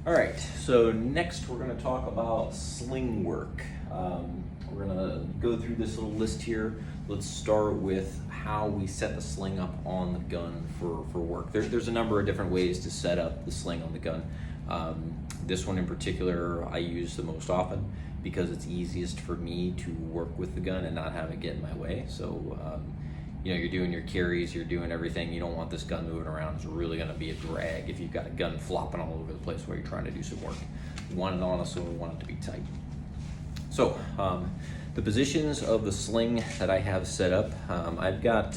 All right, so next we're going to talk about sling work. We're going to go through this little list here. Let's start with how we set the sling up on the gun for work. There's a number of different ways to set up the sling on the gun. This one in particular I use the most often because it's easiest for me to work with the gun and not have it get in my way. So you know, you're doing your carries, you're doing everything. You don't want this gun moving around. It's really going to be a drag if you've got a gun flopping all over the place while you're trying to do some work. You want it on, so we want it to be tight. So the positions of the sling that I have set up, I've got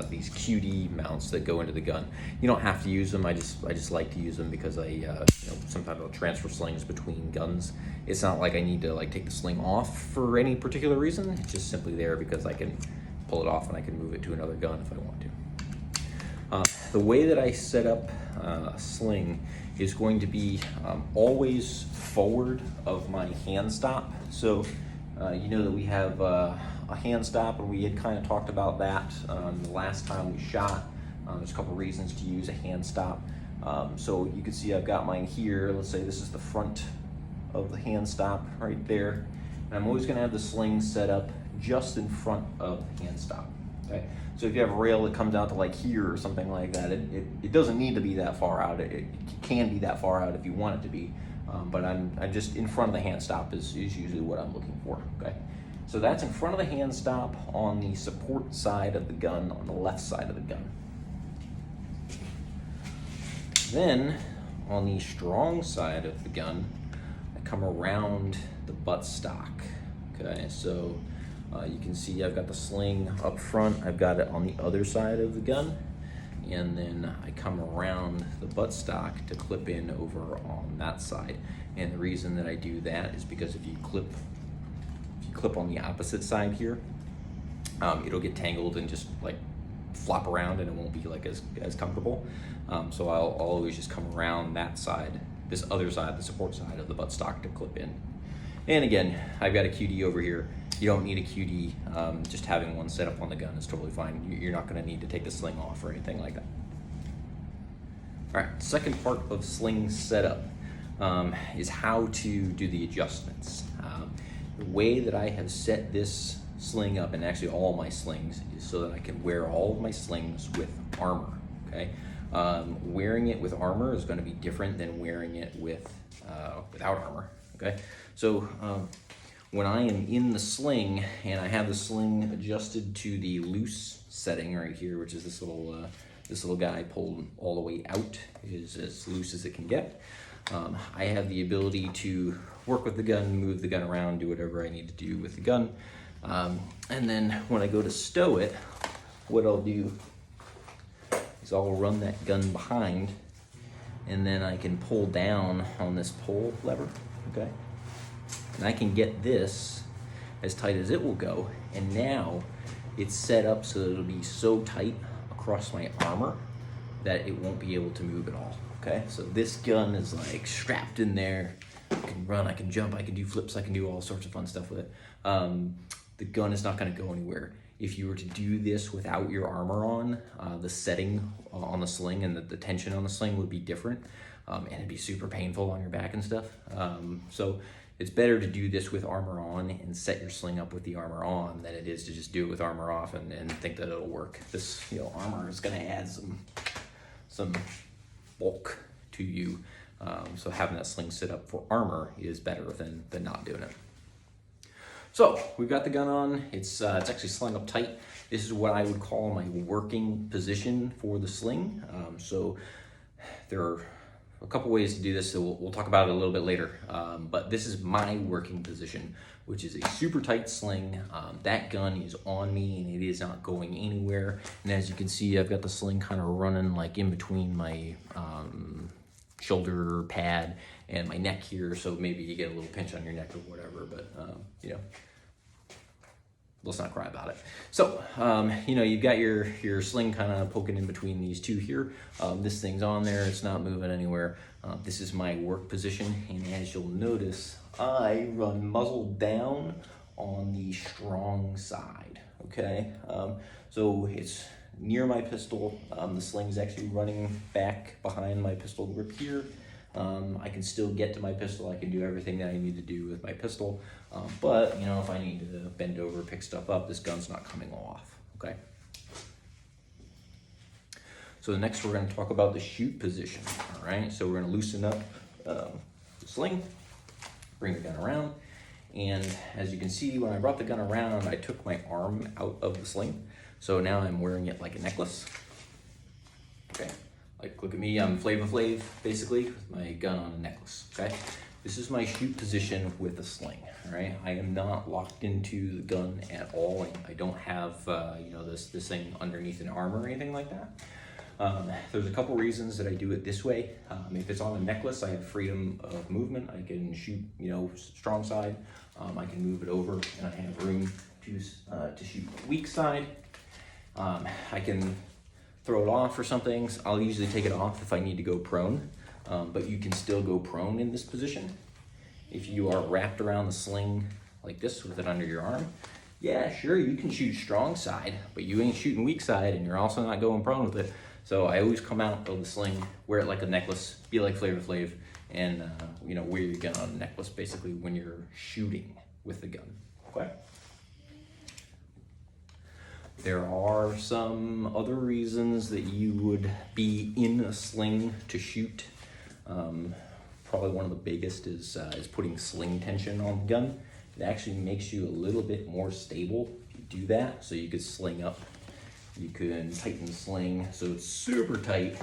these QD mounts that go into the gun. You don't have to use them. I just like to use them because you know, sometimes I'll transfer slings between guns. It's not like I need to like take the sling off for any particular reason. It's just simply there because I can pull it off and I can move it to another gun if I want to. The way that I set up a sling is going to be always forward of my hand stop. So you know that we have a hand stop, and we had kind of talked about that the last time we shot. There's a couple reasons to use a hand stop. So you can see I've got mine here. Let's say this is the front of the hand stop right there. And I'm always going to have the sling set up just in front of the hand stop. Okay, so if you have a rail that comes out to like here or something like that, it doesn't need to be that far out. It can be that far out if you want it to be, but I'm just in front of the hand stop is usually what I'm looking for. Okay, so that's in front of the hand stop on the support side of the gun, on the left side of the gun. Then on the strong side of the gun, I come around the buttstock. Okay, so you can see I've got the sling up front, I've got it on the other side of the gun, and then I come around the buttstock to clip in over on that side. And the reason that I do that is because if you clip on the opposite side here, it'll get tangled and just like flop around, and it won't be like as comfortable. So I'll always just come around that side, this other side, the support side of the buttstock, to clip in. And again, I've got a QD over here. You don't need a QD. Just having one set up on the gun is totally fine. You're not going to need to take the sling off or anything like that. All right, second part of sling setup is how to do the adjustments. The way that I have set this sling up, and actually all my slings, is so that I can wear all of my slings with armor. Okay, wearing it with armor is going to be different than wearing it with without armor. Okay, so when I am in the sling and I have the sling adjusted to the loose setting right here, which is this little guy pulled all the way out, is as loose as it can get. I have the ability to work with the gun, move the gun around, do whatever I need to do with the gun. And then when I go to stow it, what I'll do is I'll run that gun behind, and then I can pull down on this pull lever, okay? And I can get this as tight as it will go, and now it's set up so that it'll be so tight across my armor that it won't be able to move at all. Okay, so this gun is like strapped in there. I can run, I can jump, I can do flips, I can do all sorts of fun stuff with it. The gun is not going to go anywhere. If you were to do this without your armor on, the setting on the sling and the tension on the sling would be different, and it'd be super painful on your back and stuff. So it's better to do this with armor on and set your sling up with the armor on than it is to just do it with armor off and think that it'll work. This, you know, armor is going to add some bulk to you. So having that sling set up for armor is better than not doing it. So we've got the gun on. It's actually slung up tight. This is what I would call my working position for the sling. So there are a couple ways to do this, so we'll talk about it a little bit later. But this is my working position, which is a super tight sling. That gun is on me and it is not going anywhere. And as you can see, I've got the sling kind of running like in between my shoulder pad and my neck here, so maybe you get a little pinch on your neck or whatever, but you know, let's not cry about it. So, you know, you've got your sling kind of poking in between these two here. This thing's on there, it's not moving anywhere. This is my work position, and as you'll notice, I run muzzle down on the strong side, okay? So it's near my pistol. The sling's actually running back behind my pistol grip here. I can still get to my pistol. I can do everything that I need to do with my pistol. But, you know, if I need to bend over, pick stuff up, this gun's not coming off, okay? So next we're going to talk about the shoot position, all right? So we're going to loosen up the sling, bring the gun around, and as you can see, when I brought the gun around, I took my arm out of the sling. So now I'm wearing it like a necklace. Okay, like look at me, I'm Flavor Flav, basically, with my gun on a necklace, okay? This is my shoot position with a sling, all right? I am not locked into the gun at all. I don't have, you know, this thing underneath an arm or anything like that. There's a couple reasons that I do it this way. If it's on a necklace, I have freedom of movement. I can shoot, you know, strong side. I can move it over, and I have room to shoot weak side. I can throw it off or something. I'll usually take it off if I need to go prone, but you can still go prone in this position. If you are wrapped around the sling like this with it under your arm, yeah, sure, you can shoot strong side, but you ain't shooting weak side, and you're also not going prone with it. So I always come out of the sling, wear it like a necklace, be like Flavor Flav, and you know, wear your gun on a necklace basically when you're shooting with the gun, okay? There are some other reasons that you would be in a sling to shoot. Probably one of the biggest is putting sling tension on the gun. It actually makes you a little bit more stable if you do that. So you could sling up, you can tighten the sling so it's super tight,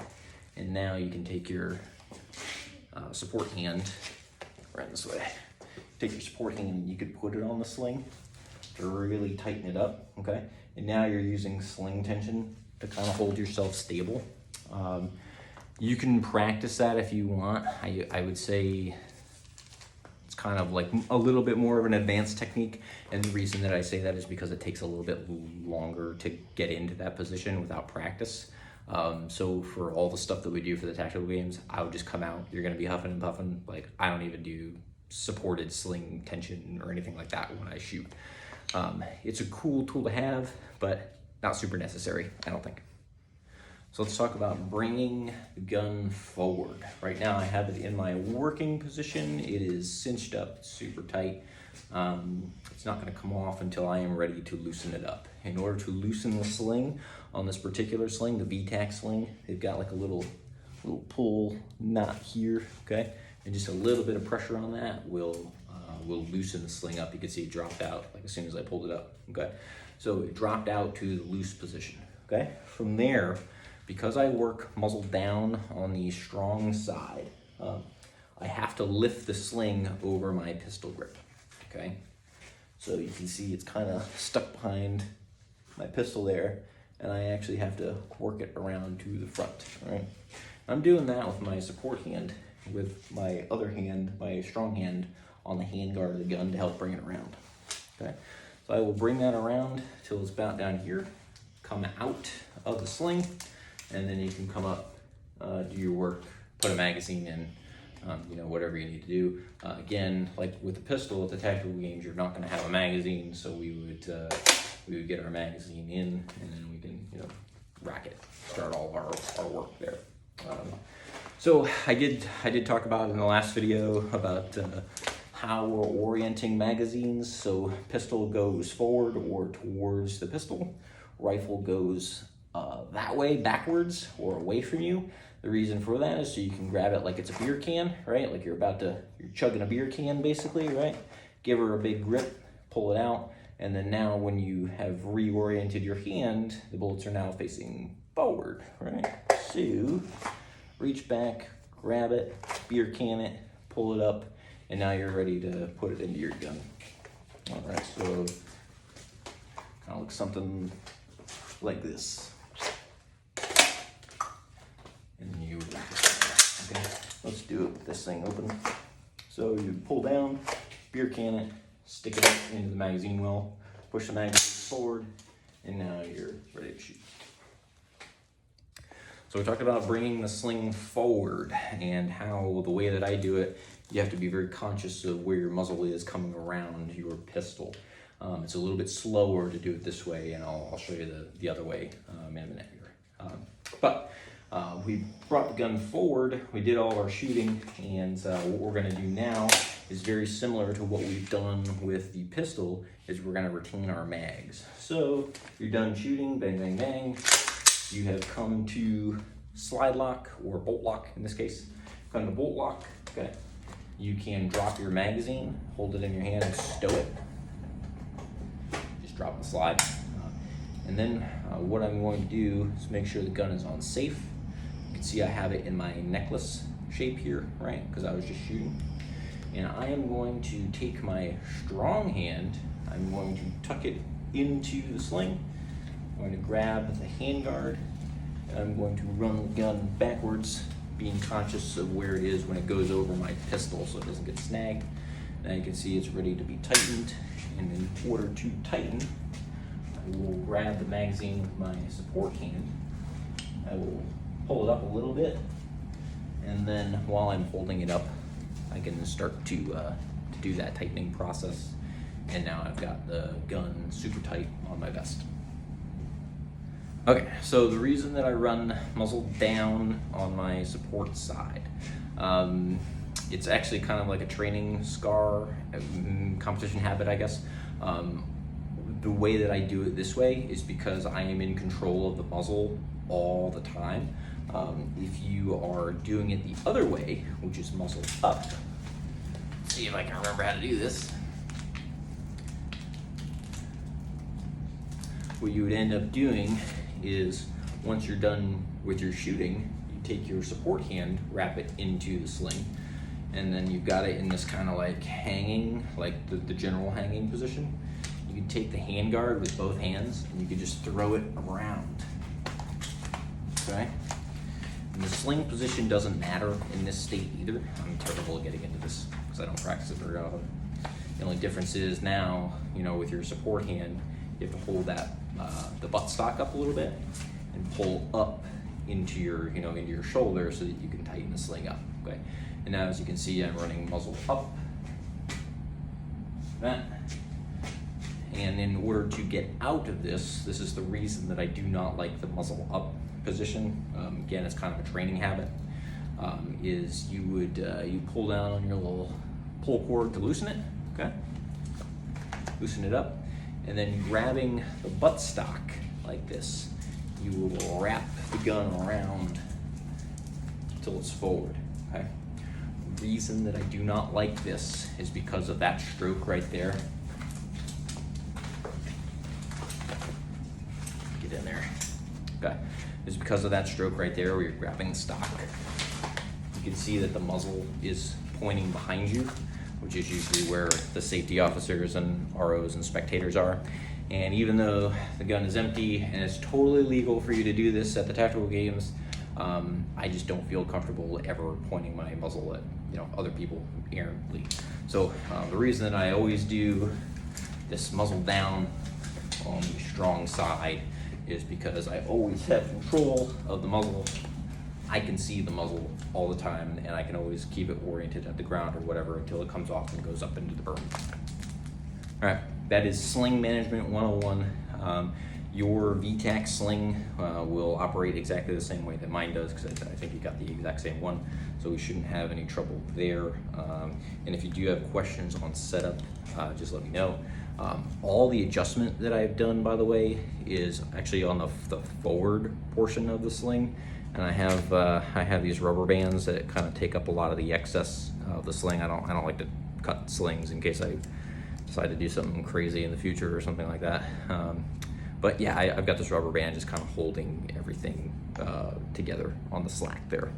and now you can take your support hand, right this way. Take your support hand and you could put it on the sling to really tighten it up, okay? And now you're using sling tension to kind of hold yourself stable. You can practice that if you want. I would say it's kind of like a little bit more of an advanced technique. And the reason that I say that is because it takes a little bit longer to get into that position without practice. So for all the stuff that we do for the tactical games, I would just come out, you're gonna be huffing and puffing. Like, I don't even do supported sling tension or anything like that when I shoot. It's a cool tool to have, but not super necessary, I don't think. So let's talk about bringing the gun forward. Right now I have it in my working position. It is cinched up, super tight. It's not gonna come off until I am ready to loosen it up. In order to loosen the sling, on this particular sling, the VTAC sling, they've got like a little pull knot here, okay? And just a little bit of pressure on that will loosen the sling up. You can see it dropped out like as soon as I pulled it up, okay? So it dropped out to the loose position, okay? From there, because I work muzzle down on the strong side, I have to lift the sling over my pistol grip, okay? So you can see it's kind of stuck behind my pistol there, and I actually have to work it around to the front, all right? I'm doing that with my support hand, with my other hand, my strong hand, on the handguard of the gun to help bring it around, okay? So I will bring that around till it's about down here, come out of the sling, and then you can come up, do your work, put a magazine in, you know, whatever you need to do. Again, like with the pistol at the tactical games, you're not gonna have a magazine, so we would get our magazine in, and then we can, you know, rack it, start all of our work there. So I did talk about in the last video about how we're orienting magazines. So pistol goes forward or towards the pistol. Rifle goes that way, backwards or away from you. The reason for that is so you can grab it like it's a beer can, right? Like you're chugging a beer can basically, right? Give her a big grip, pull it out, and then now when you have reoriented your hand, the bullets are now facing forward, right? So reach back, grab it, beer can it, pull it up, and now you're ready to put it into your gun. All right, so kind of looks something like this. And you wrap it down. Okay, let's do it with this thing open. So you pull down, beer can it, stick it up into the magazine well, push the magazine forward, and now you're ready to shoot. So we talked about bringing the sling forward and how the way that I do it, you have to be very conscious of where your muzzle is coming around your pistol. It's a little bit slower to do it this way, and I'll show you the other way in a minute here. But We brought the gun forward, we did all of our shooting, and what we're gonna do now is very similar to what we've done with the pistol, is we're gonna retain our mags. So you're done shooting, bang, bang, bang. You have come to slide lock, or bolt lock in this case. Come to bolt lock, okay. You can drop your magazine, hold it in your hand and stow it. Just drop the slide. And then what I'm going to do is make sure the gun is on safe. You can see I have it in my necklace shape here, right? Because I was just shooting. And I am going to take my strong hand, I'm going to tuck it into the sling. I'm going to grab the handguard, and I'm going to run the gun backwards, being conscious of where it is when it goes over my pistol so it doesn't get snagged. Now you can see it's ready to be tightened, and in order to tighten, I will grab the magazine with my support hand. I will pull it up a little bit, and then while I'm holding it up, I can start to do that tightening process. And now I've got the gun super tight on my vest. Okay, so the reason that I run muzzle down on my support side, it's actually kind of like a training scar, competition habit, I guess. The way that I do it this way is because I am in control of the muzzle all the time. If you are doing it the other way, which is muzzle up, let's see if I can remember how to do this. What you would end up doing is, once you're done with your shooting, you take your support hand, wrap it into the sling, and then you've got it in this kind of like hanging, like the general hanging position. You can take the handguard with both hands and you can just throw it around, okay? And the sling position doesn't matter in this state either. I'm terrible at getting into this because I don't practice it very often. The only difference is now, you know, with your support hand, you have to hold that the buttstock up a little bit and pull up into your, you know, into your shoulder so that you can tighten the sling up. Okay. And now, as you can see, I'm running muzzle up. That. And in order to get out of this is the reason that I do not like the muzzle up position. Again, it's kind of a training habit. Is you would you pull down on your little pull cord to loosen it. Okay. Loosen it up. And then grabbing the buttstock like this, you will wrap the gun around till it's forward, okay? The reason that I do not like this is because of that stroke right there. Get in there, okay? It's because of that stroke right there where you're grabbing the stock. You can see that the muzzle is pointing behind you, which is usually where the safety officers and ROs and spectators are. And even though the gun is empty and it's totally legal for you to do this at the tactical games, I just don't feel comfortable ever pointing my muzzle at, you know, other people errantly. So the reason that I always do this muzzle down on the strong side is because I always have control of the muzzle. I can see the muzzle all the time, and I can always keep it oriented at the ground or whatever until it comes off and goes up into the berm. All right, that is Sling Management 101. Your VTAC sling will operate exactly the same way that mine does, because I think you got the exact same one, so we shouldn't have any trouble there. And if you do have questions on setup, just let me know. All the adjustment that I've done, by the way, is actually on the forward portion of the sling. And I have these rubber bands that kind of take up a lot of the excess of the sling. I don't like to cut slings in case I decide to do something crazy in the future or something like that. But yeah, I've got this rubber band just kind of holding everything together on the slack there.